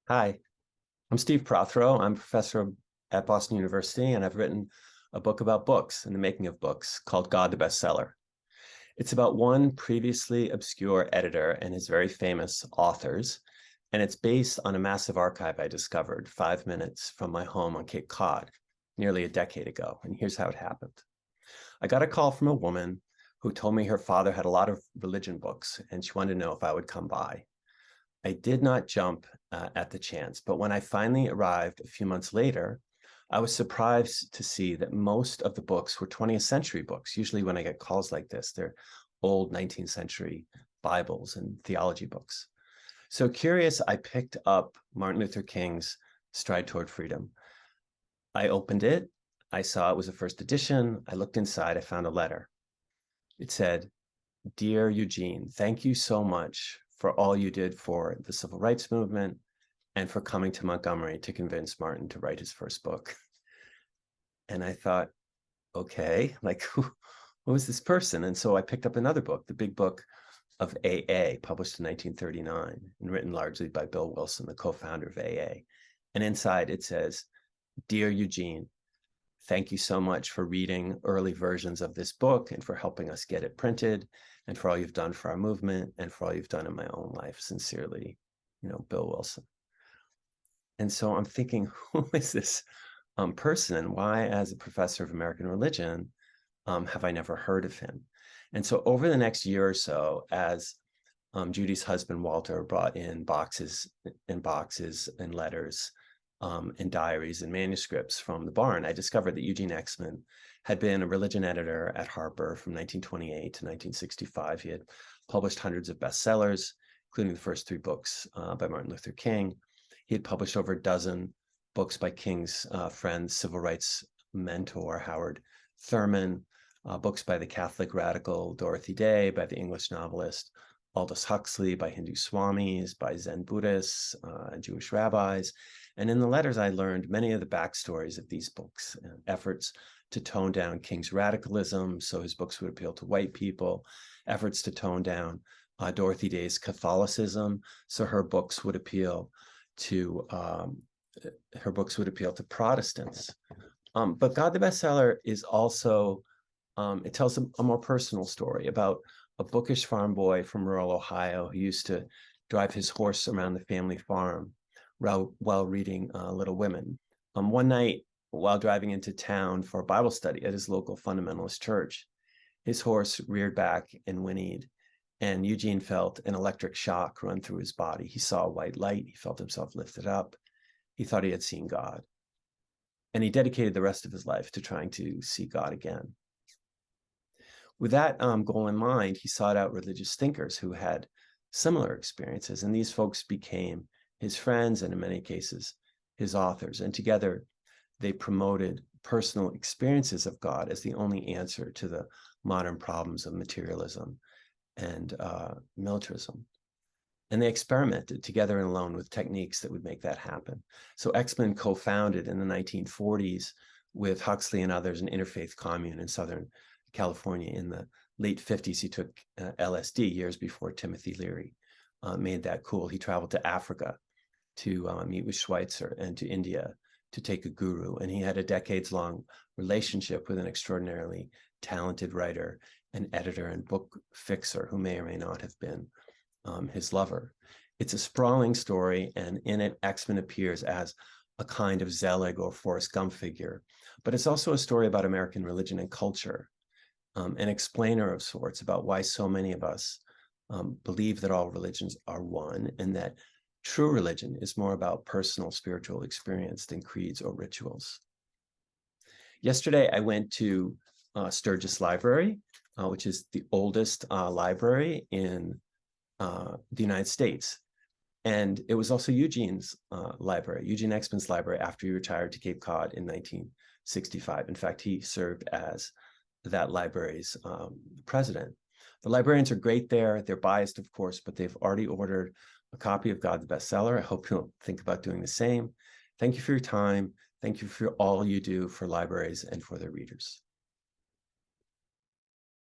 Hi, I'm Steve Prothero. I'm a professor at Boston University, and I've written a book about books and the making of books called God the Bestseller. It's about one previously obscure editor and his very famous authors, and it's based on a massive archive I discovered 5 minutes from my home on Cape Cod nearly a decade ago. And here's how it happened. I got a call from a woman who told me her father had a lot of religion books, and she wanted to know if I would come by. I did not jump at the chance, but when I finally arrived a few months later, I was surprised to see that most of the books were 20th century books. Usually when I get calls like this, they're old 19th century Bibles and theology books. So curious, I picked up Martin Luther King's Stride Toward Freedom. I opened it. I saw it was a first edition. I looked inside. I found a letter. It said, "Dear Eugene, thank you so much for all you did for the civil rights movement and for coming to Montgomery to convince Martin to write his first book." And I thought, okay, like who is this person? And so I picked up another book, the big book of AA, published in 1939 and written largely by Bill Wilson, the co-founder of AA. And inside it says, "Dear Eugene, thank you so much for reading early versions of this book and for helping us get it printed and for all you've done for our movement and for all you've done in my own life. Sincerely, Bill Wilson." And so I'm thinking, who is this person, and why, as a professor of American religion, have I never heard of him? And so over the next year or so, as Judy's husband, Walter, brought in boxes and boxes and letters and diaries and manuscripts from the barn, I discovered that Eugene Exman had been a religion editor at Harper from 1928 to 1965. He had published hundreds of bestsellers, including the first three books by Martin Luther King. He had published over a dozen books by King's friend, civil rights mentor Howard Thurman, books by the Catholic radical Dorothy Day, by the English novelist Aldous Huxley, by Hindu swamis, by Zen Buddhists, Jewish rabbis. And in the letters, I learned many of the backstories of these books, efforts to tone down King's radicalism so his books would appeal to white people, efforts to tone down Dorothy Day's Catholicism so her books would appeal to Protestants. But God the Bestseller is also, it tells a more personal story about a bookish farm boy from rural Ohio who used to drive his horse around the family farm while reading Little Women. One night, while driving into town for a Bible study at his local fundamentalist church, his horse reared back and whinnied, and Eugene felt an electric shock run through his body. He saw a white light. He felt himself lifted up. He thought he had seen God. And he dedicated the rest of his life to trying to see God again. With that goal in mind, he sought out religious thinkers who had similar experiences, and these folks became his friends and in many cases, his authors. And together, they promoted personal experiences of God as the only answer to the modern problems of materialism and militarism. And they experimented together and alone with techniques that would make that happen. So Exman co-founded in the 1940s with Huxley and others an interfaith commune in Southern California. In the late 50s, he took LSD years before Timothy Leary made that cool. He traveled to Africa to meet with Schweitzer and to India to take a guru. And he had a decades-long relationship with an extraordinarily talented writer, an editor and book fixer who may or may not have been his lover. It's a sprawling story, and in it, Exman appears as a kind of Zelig or Forrest Gump figure. But it's also a story about American religion and culture, an explainer of sorts about why so many of us believe that all religions are one, and that true religion is more about personal spiritual experience than creeds or rituals. Yesterday, I went to Sturgis Library, which is the oldest library in the United States. And it was also Eugene's library, Eugene Exman's library, after he retired to Cape Cod in 1965. In fact, he served as that library's president. The librarians are great there. They're biased, of course, but they've already ordered a copy of God the Bestseller. I hope you'll think about doing the same. Thank you for your time. Thank you for all you do for libraries and for their readers.